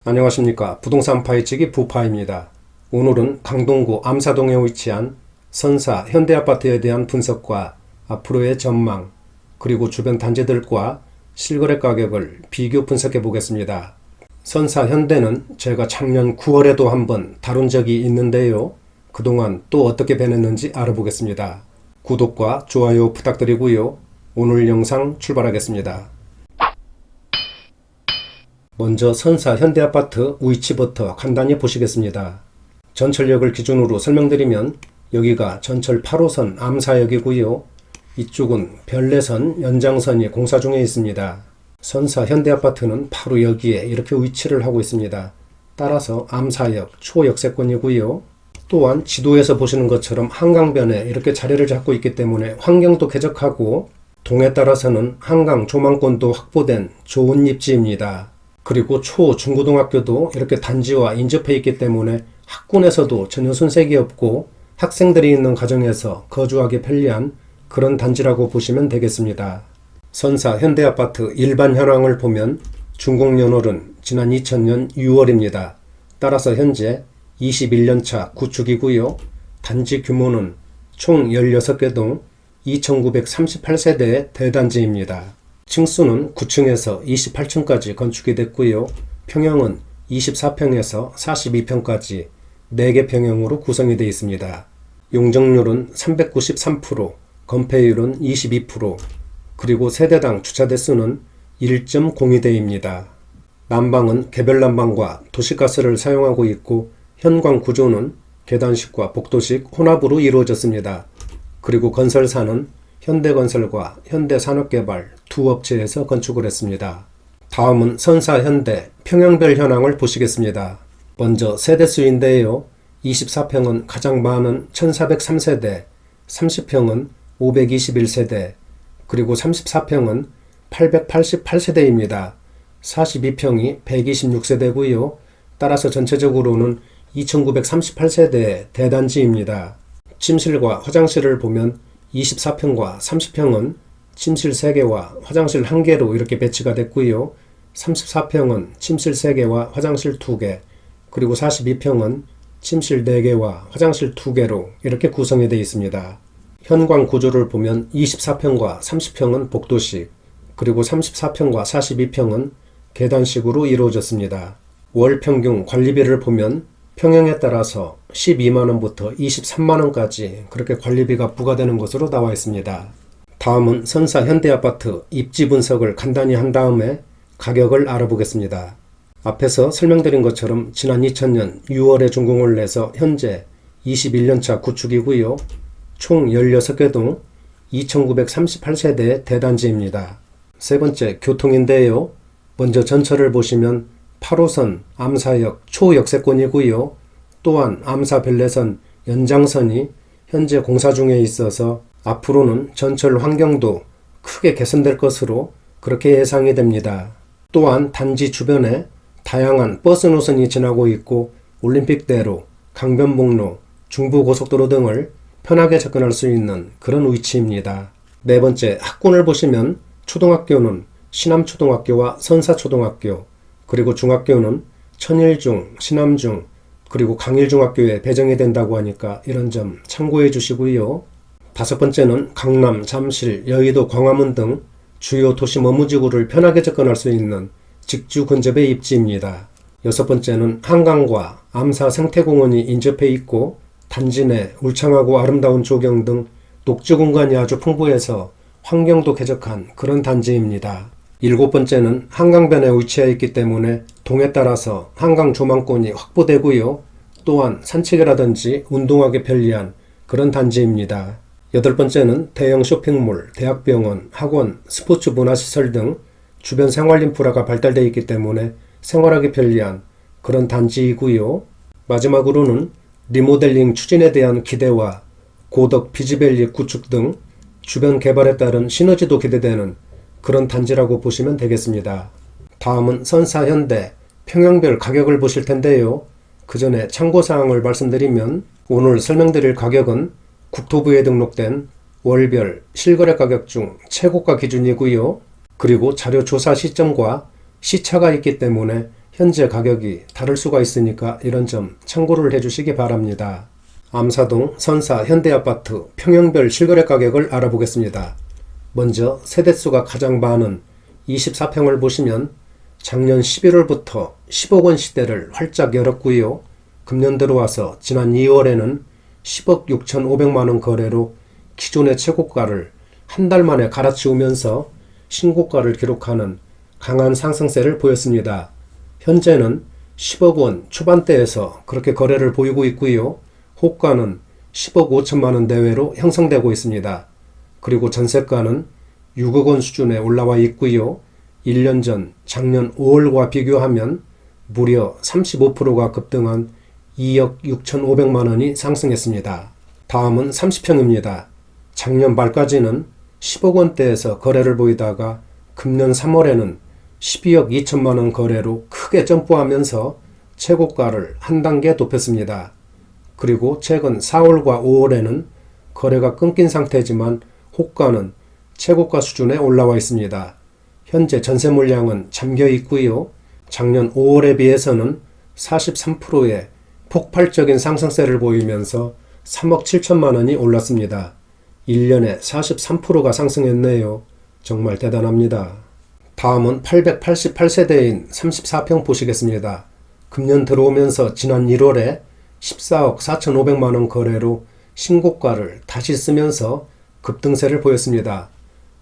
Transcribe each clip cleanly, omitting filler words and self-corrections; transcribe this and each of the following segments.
안녕하십니까. 부동산 파헤치기 부파입니다. 오늘은 강동구 암사동에 위치한 선사 현대아파트에 대한 분석과 앞으로의 전망, 그리고 주변 단지들과 실거래 가격을 비교 분석해 보겠습니다. 선사 현대는 제가 작년 9월에도 한번 다룬 적이 있는데요. 그동안 또 어떻게 변했는지 알아보겠습니다. 구독과 좋아요 부탁드리고요. 오늘 영상 출발하겠습니다. 먼저 선사 현대아파트 위치부터 간단히 보시겠습니다. 전철역을 기준으로 설명드리면 여기가 전철 8호선 암사역이고요. 이쪽은 별내선 연장선이 공사 중에 있습니다. 선사 현대아파트는 바로 여기에 이렇게 위치를 하고 있습니다. 따라서 암사역 초역세권이고요. 또한 지도에서 보시는 것처럼 한강변에 이렇게 자리를 잡고 있기 때문에 환경도 쾌적하고 동에 따라서는 한강 조망권도 확보된 좋은 입지입니다. 그리고 초, 중고등학교도 이렇게 단지와 인접해 있기 때문에 학군에서도 전혀 손색이 없고 학생들이 있는 가정에서 거주하기 편리한 그런 단지라고 보시면 되겠습니다. 선사 현대아파트 일반 현황을 보면 준공연월은 지난 2000년 6월입니다. 따라서 현재 21년차 구축이고요. 단지 규모는 총 16개 동 2938세대의 대단지입니다. 층수는 9층에서 28층까지 건축이 됐고요. 평형은 24평에서 42평까지 4개 평형으로 구성이 되어 있습니다. 용적률은 393%, 건폐율은 22%, 그리고 세대당 주차 대수는 1.02대입니다. 난방은 개별 난방과 도시가스를 사용하고 있고 현관 구조는 계단식과 복도식 혼합으로 이루어졌습니다. 그리고 건설사는 현대건설과 현대산업개발 두 업체에서 건축을 했습니다. 다음은 선사현대 평형별 현황을 보시겠습니다. 먼저 세대수인데요. 24평은 가장 많은 1403세대, 30평은 521세대, 그리고 34평은 888세대입니다. 42평이 126세대고요. 따라서 전체적으로는 2938세대의 대단지입니다. 침실과 화장실을 보면 24평과 30평은 침실 3개와 화장실 1개로 이렇게 배치가 됐고요. 34평은 침실 3개와 화장실 2개, 그리고 42평은 침실 4개와 화장실 2개로 이렇게 구성이 되어 있습니다. 현관 구조를 보면 24평과 30평은 복도식, 그리고 34평과 42평은 계단식으로 이루어졌습니다. 월 평균 관리비를 보면 평형에 따라서 12만원부터 23만원까지 그렇게 관리비가 부과되는 것으로 나와 있습니다. 다음은 선사 현대아파트 입지 분석을 간단히 한 다음에 가격을 알아보겠습니다. 앞에서 설명드린 것처럼 지난 2000년 6월에 준공을 해서 현재 21년차 구축이고요. 총 16개 동 2938세대의 대단지입니다. 세 번째 교통인데요. 먼저 전철을 보시면 8호선 암사역 초역세권이고요. 또한 암사 별내선 연장선이 현재 공사 중에 있어서 앞으로는 전철 환경도 크게 개선될 것으로 그렇게 예상이 됩니다. 또한 단지 주변에 다양한 버스 노선이 지나고 있고 올림픽대로, 강변북로, 중부고속도로 등을 편하게 접근할 수 있는 그런 위치입니다. 네 번째 학군을 보시면 초등학교는 신암초등학교와 선사초등학교, 그리고 중학교는 천일중, 신암중, 그리고 강일중학교에 배정이 된다고 하니까 이런 점 참고해 주시고요. 다섯 번째는 강남, 잠실, 여의도, 광화문 등 주요 도시 머무지구를 편하게 접근할 수 있는 직주 근접의 입지입니다. 여섯 번째는 한강과 암사 생태공원이 인접해 있고 단지 내 울창하고 아름다운 조경 등 녹지 공간이 아주 풍부해서 환경도 쾌적한 그런 단지입니다. 일곱 번째는 한강변에 위치해 있기 때문에 동에 따라서 한강 조망권이 확보되고요. 또한 산책이라든지 운동하기 편리한 그런 단지입니다. 여덟 번째는 대형 쇼핑몰, 대학병원, 학원, 스포츠 문화시설 등 주변 생활 인프라가 발달되어 있기 때문에 생활하기 편리한 그런 단지이고요. 마지막으로는 리모델링 추진에 대한 기대와 고덕 비지밸리 구축 등 주변 개발에 따른 시너지도 기대되는 그런 단지라고 보시면 되겠습니다. 다음은 선사현대 평형별 가격을 보실 텐데요. 그 전에 참고사항을 말씀드리면 오늘 설명드릴 가격은 국토부에 등록된 월별 실거래 가격 중 최고가 기준이고요. 그리고 자료 조사 시점과 시차가 있기 때문에 현재 가격이 다를 수가 있으니까 이런 점 참고를 해주시기 바랍니다. 암사동 선사 현대아파트 평형별 실거래 가격을 알아보겠습니다. 먼저 세대수가 가장 많은 24평을 보시면 작년 11월부터 10억 원 시대를 활짝 열었고요. 금년 들어와서 지난 2월에는 10억 6,500만 원 거래로 기존의 최고가를 한 달 만에 갈아치우면서 신고가를 기록하는 강한 상승세를 보였습니다. 현재는 10억 원 초반대에서 그렇게 거래를 보이고 있고요. 호가는 10억 5천만 원 내외로 형성되고 있습니다. 그리고 전세가는 6억 원 수준에 올라와 있고요. 1년 전 작년 5월과 비교하면 무려 35%가 급등한 2억 6,500만 원이 상승했습니다. 다음은 30평입니다. 작년 말까지는 10억 원대에서 거래를 보이다가 금년 3월에는 12억 2천만 원 거래로 크게 점프하면서 최고가를 한 단계 높였습니다. 그리고 최근 4월과 5월에는 거래가 끊긴 상태지만 호가는 최고가 수준에 올라와 있습니다. 현재 전세 물량은 잠겨 있고요. 작년 5월에 비해서는 43%의 폭발적인 상승세를 보이면서 3억 7천만 원이 올랐습니다. 1년에 43%가 상승했네요. 정말 대단합니다. 다음은 888세대인 34평 보시겠습니다. 금년 들어오면서 지난 1월에 14억 4,500만 원 거래로 신고가를 다시 쓰면서 급등세를 보였습니다.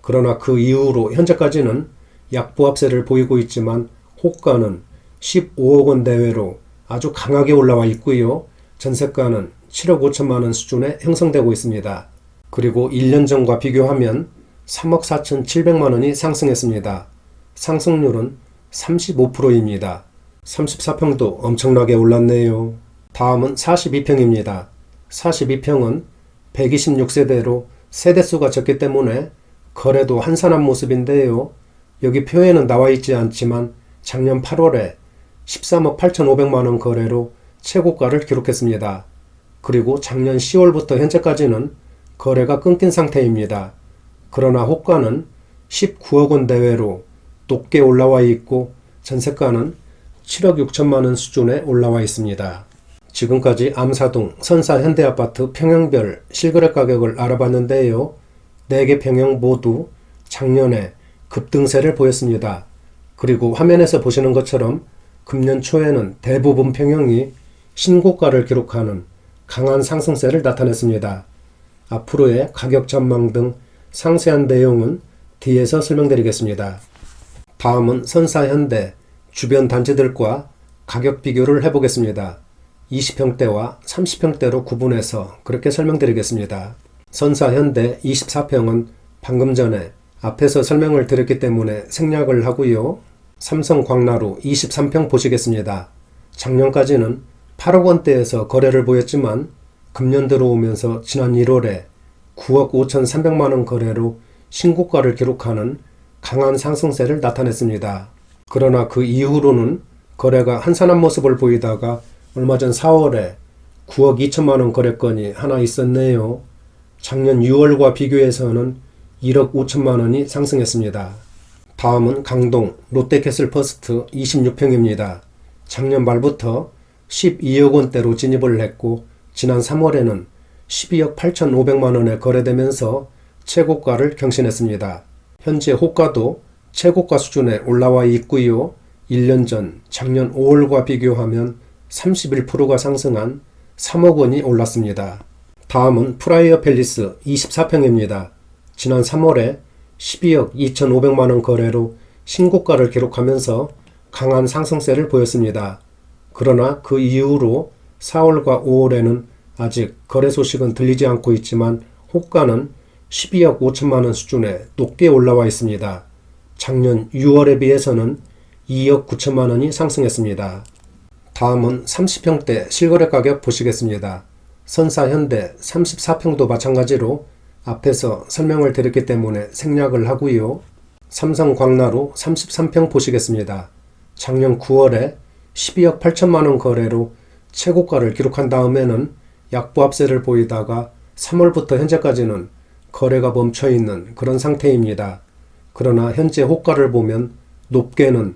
그러나 그 이후로 현재까지는 약보합세를 보이고 있지만 호가는 15억 원 내외로 아주 강하게 올라와 있고요. 전세가는 7억 5천만 원 수준에 형성되고 있습니다. 그리고 1년 전과 비교하면 3억 4,700만 원이 상승했습니다. 상승률은 35%입니다. 34평도 엄청나게 올랐네요. 다음은 42평입니다. 42평은 126세대로 세대수가 적기 때문에 거래도 한산한 모습인데요. 여기 표에는 나와 있지 않지만 작년 8월에 13억 8,500만 원 거래로 최고가를 기록했습니다. 그리고 작년 10월부터 현재까지는 거래가 끊긴 상태입니다. 그러나 호가는 19억 원 내외로 높게 올라와 있고 전세가는 7억 6천만 원 수준에 올라와 있습니다. 지금까지 암사동 선사 현대아파트 평형별 실거래 가격을 알아봤는데요. 4개 평형 모두 작년에 급등세를 보였습니다. 그리고 화면에서 보시는 것처럼 금년 초에는 대부분 평형이 신고가를 기록하는 강한 상승세를 나타냈습니다. 앞으로의 가격 전망 등 상세한 내용은 뒤에서 설명드리겠습니다. 다음은 선사현대 주변 단지들과 가격 비교를 해보겠습니다. 20평대와 30평대로 구분해서 그렇게 설명드리겠습니다. 선사현대 24평은 방금 전에 앞에서 설명을 드렸기 때문에 생략을 하고요. 삼성광나루 23평 보시겠습니다. 작년까지는 8억 원대에서 거래를 보였지만 금년 들어오면서 지난 1월에 9억 5,300만 원 거래로 신고가를 기록하는 강한 상승세를 나타냈습니다. 그러나 그 이후로는 거래가 한산한 모습을 보이다가 얼마 전 4월에 9억 2천만 원 거래건이 하나 있었네요. 작년 6월과 비교해서는 1억 5천만 원이 상승했습니다. 다음은 강동 롯데캐슬퍼스트 26평입니다. 작년 말부터 12억 원대로 진입을 했고 지난 3월에는 12억 8,500만 원에 거래되면서 최고가를 경신했습니다. 현재 호가도 최고가 수준에 올라와 있고요. 1년 전 작년 5월과 비교하면 31%가 상승한 3억 원이 올랐습니다. 다음은 프라이어 팰리스 24평입니다. 지난 3월에 12억 2,500만 원 거래로 신고가를 기록하면서 강한 상승세를 보였습니다. 그러나 그 이후로 4월과 5월에는 아직 거래 소식은 들리지 않고 있지만 호가는 12억 5천만 원 수준에 높게 올라와 있습니다. 작년 6월에 비해서는 2억 9천만 원이 상승했습니다. 다음은 30평대 실거래 가격 보시겠습니다. 선사현대 34평도 마찬가지로 앞에서 설명을 드렸기 때문에 생략을 하고요. 삼성광나루 33평 보시겠습니다. 작년 9월에 12억 8천만 원 거래로 최고가를 기록한 다음에는 약보합세를 보이다가 3월부터 현재까지는 거래가 멈춰있는 그런 상태입니다. 그러나 현재 호가를 보면 높게는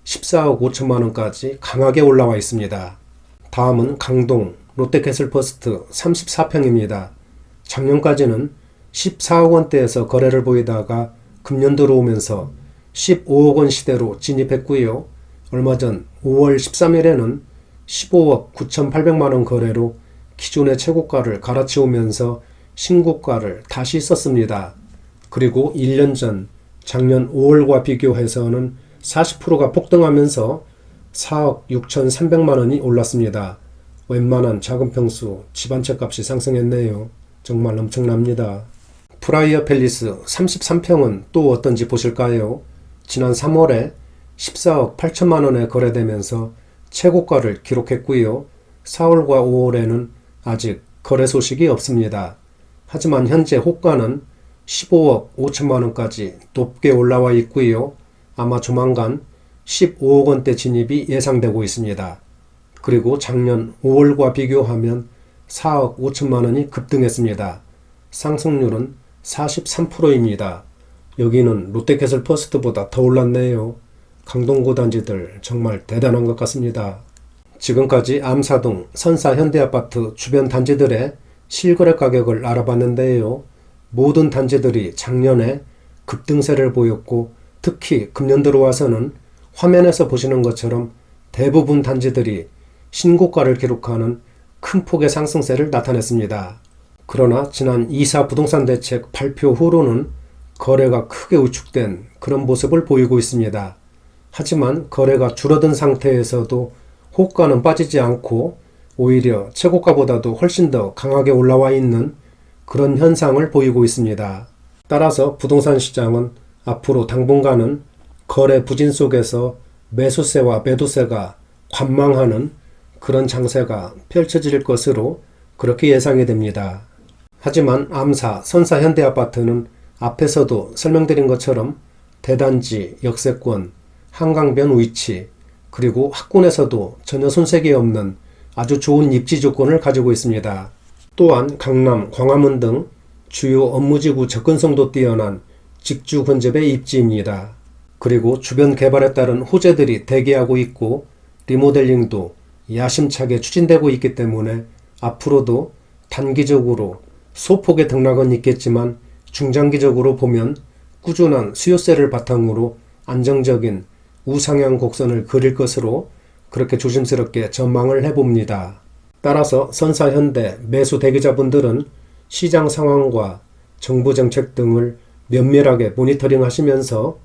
14억 5천만 원까지 강하게 올라와 있습니다. 다음은 강동 롯데캐슬퍼스트 34평입니다. 작년까지는 14억 원대에서 거래를 보이다가 금년 들어오면서 15억 원 시대로 진입했고요. 얼마 전 5월 13일에는 15억 9,800만 원 거래로 기존의 최고가를 갈아치우면서 신고가를 다시 썼습니다. 그리고 1년 전 작년 5월과 비교해서는 40%가 폭등하면서 4억 6,300만 원이 올랐습니다. 웬만한 작은 평수 집 한 채 값이 상승했네요. 정말 엄청납니다. 프라이어 팰리스 33평은 또 어떤지 보실까요? 지난 3월에 14억 8천만 원에 거래되면서 최고가를 기록했고요. 4월과 5월에는 아직 거래 소식이 없습니다. 하지만 현재 호가는 15억 5천만 원까지 높게 올라와 있고요. 아마 조만간 15억 원대 진입이 예상되고 있습니다. 그리고 작년 5월과 비교하면 4억 5천만 원이 급등했습니다. 상승률은 43%입니다. 여기는 롯데캐슬퍼스트보다 더 올랐네요. 강동구 단지들 정말 대단한 것 같습니다. 지금까지 암사동, 선사 현대아파트 주변 단지들의 실거래 가격을 알아봤는데요. 모든 단지들이 작년에 급등세를 보였고 특히 금년 들어와서는 화면에서 보시는 것처럼 대부분 단지들이 신고가를 기록하는 큰 폭의 상승세를 나타냈습니다. 그러나 지난 2사 부동산 대책 발표 후로는 거래가 크게 우측된 그런 모습을 보이고 있습니다. 하지만 거래가 줄어든 상태에서도 호가는 빠지지 않고 오히려 최고가보다도 훨씬 더 강하게 올라와 있는 그런 현상을 보이고 있습니다. 따라서 부동산 시장은 앞으로 당분간은 거래 부진 속에서 매수세와 매도세가 관망하는 그런 장세가 펼쳐질 것으로 그렇게 예상이 됩니다. 하지만 암사, 선사 현대아파트는 앞에서도 설명드린 것처럼 대단지, 역세권, 한강변 위치, 그리고 학군에서도 전혀 손색이 없는 아주 좋은 입지 조건을 가지고 있습니다. 또한 강남, 광화문 등 주요 업무지구 접근성도 뛰어난 직주 근접의 입지입니다. 그리고 주변 개발에 따른 호재들이 대기하고 있고 리모델링도 야심차게 추진되고 있기 때문에 앞으로도 단기적으로 소폭의 등락은 있겠지만 중장기적으로 보면 꾸준한 수요세를 바탕으로 안정적인 우상향 곡선을 그릴 것으로 그렇게 조심스럽게 전망을 해봅니다. 따라서 선사 현대 매수 대기자분들은 시장 상황과 정부 정책 등을 면밀하게 모니터링 하시면서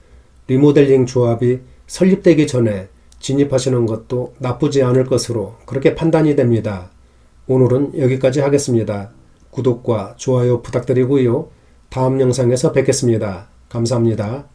리모델링 조합이 설립되기 전에 진입하시는 것도 나쁘지 않을 것으로 그렇게 판단이 됩니다. 오늘은 여기까지 하겠습니다. 구독과 좋아요 부탁드리고요. 다음 영상에서 뵙겠습니다. 감사합니다.